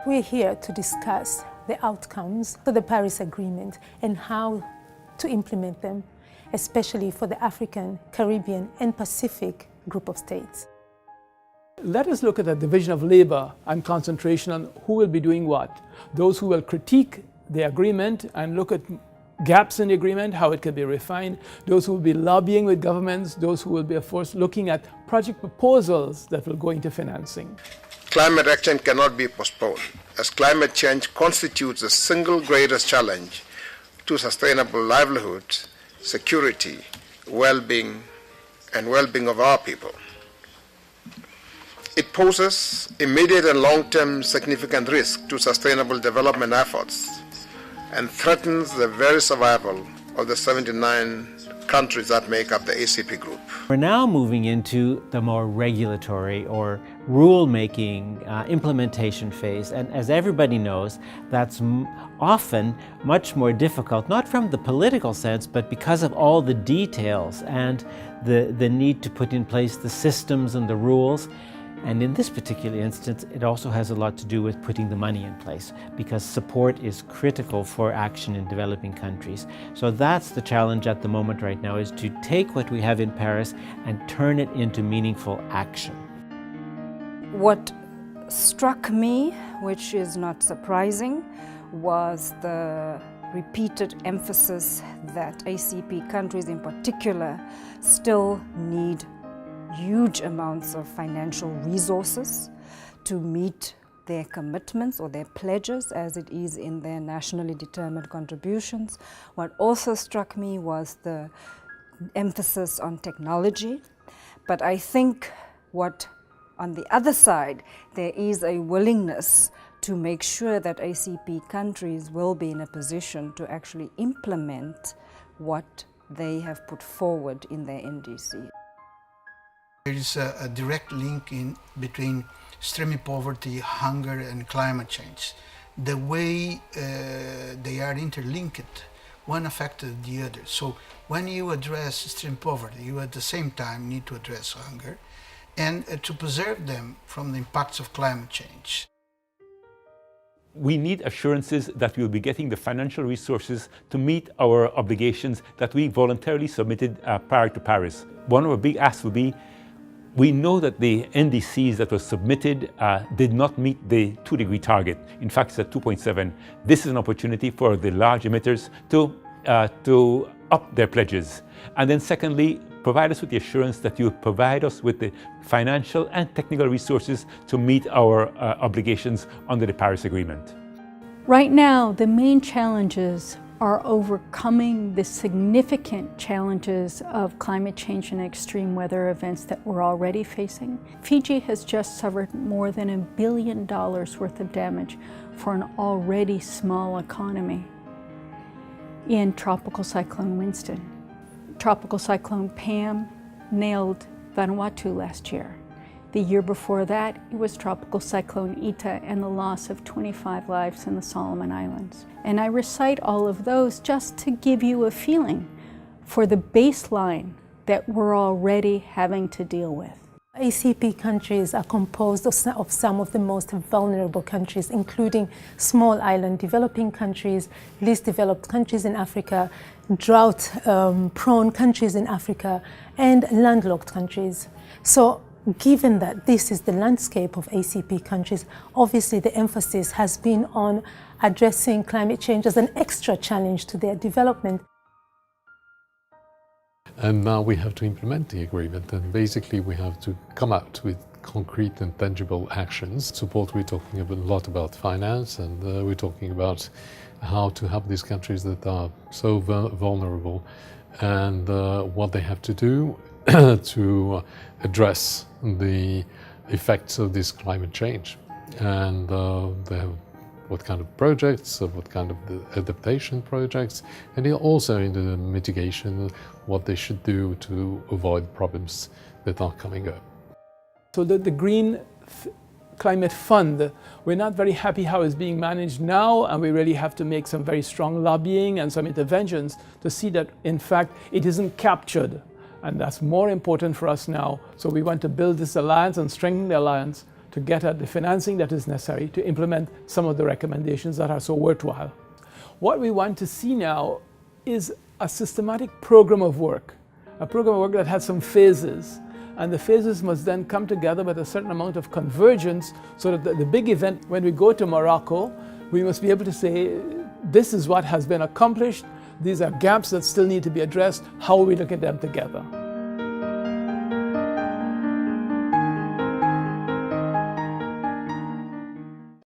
We're here to discuss the outcomes of the Paris Agreement and how to implement them, especially for the African, Caribbean, and Pacific group of states. Let us look at the division of labor and concentration on who will be doing what. Those who will critique the agreement and look at gaps in the agreement, how it can be refined. Those who will be lobbying with governments, those who will be, of course, looking at project proposals that will go into financing. Climate action cannot be postponed, as climate change constitutes the single greatest challenge to sustainable livelihoods, security, well-being, and well-being of our people. It poses immediate and long-term significant risk to sustainable development efforts and threatens the very survival of the 79 countries that make up the ACP Group. We're now moving into the more regulatory or rule-making implementation phase, and as everybody knows, that's often much more difficult, not from the political sense, but because of all the details and the need to put in place the systems and the rules. And in this particular instance, it also has a lot to do with putting the money in place, because support is critical for action in developing countries. So that's the challenge at the moment right now, is to take what we have in Paris and turn it into meaningful action. What struck me, which is not surprising, was the repeated emphasis that ACP countries in particular still need huge amounts of financial resources to meet their commitments or their pledges as it is in their nationally determined contributions. What also struck me was the emphasis on technology, but I think on the other side, there is a willingness to make sure that ACP countries will be in a position to actually implement what they have put forward in their NDC. There is a direct link between extreme poverty, hunger, and climate change. The way they are interlinked, one affected the other. So when you address extreme poverty, you at the same time need to address hunger and to preserve them from the impacts of climate change. We need assurances that we will be getting the financial resources to meet our obligations that we voluntarily submitted prior to Paris. One of our big asks will be, we know that the NDCs that were submitted did not meet the 2-degree target. In fact, it's at 2.7. This is an opportunity for the large emitters to up their pledges. And then secondly, provide us with the assurance that you provide us with the financial and technical resources to meet our obligations under the Paris Agreement. Right now, the main challenges are overcoming the significant challenges of climate change and extreme weather events that we're already facing. Fiji has just suffered more than $1 billion worth of damage for an already small economy in Tropical Cyclone Winston. Tropical Cyclone Pam nailed Vanuatu last year. The year before that, it was Tropical Cyclone Eta and the loss of 25 lives in the Solomon Islands. And I recite all of those just to give you a feeling for the baseline that we're already having to deal with. ACP countries are composed of some of the most vulnerable countries, including small island developing countries, least developed countries in Africa, drought-prone countries in Africa, and landlocked countries. So given that this is the landscape of ACP countries, obviously the emphasis has been on addressing climate change as an extra challenge to their development. And now we have to implement the agreement, and basically we have to come out with concrete and tangible actions. Support, we're talking a lot about finance, and we're talking about how to help these countries that are so vulnerable, and what they have to do to address the effects of this climate change. And they have what kind of projects, what kind of adaptation projects, and also in the mitigation, what they should do to avoid problems that are coming up. So the Green Climate Fund, we're not very happy how it's being managed now, and we really have to make some very strong lobbying and some interventions to see that, in fact, it isn't captured. And that's more important for us now. So we want to build this alliance and strengthen the alliance to get at the financing that is necessary to implement some of the recommendations that are so worthwhile. What we want to see now is a systematic program of work, a program of work that has some phases, and the phases must then come together with a certain amount of convergence so that the big event, when we go to Morocco, we must be able to say, this is what has been accomplished, these are gaps that still need to be addressed, how are we looking at them together?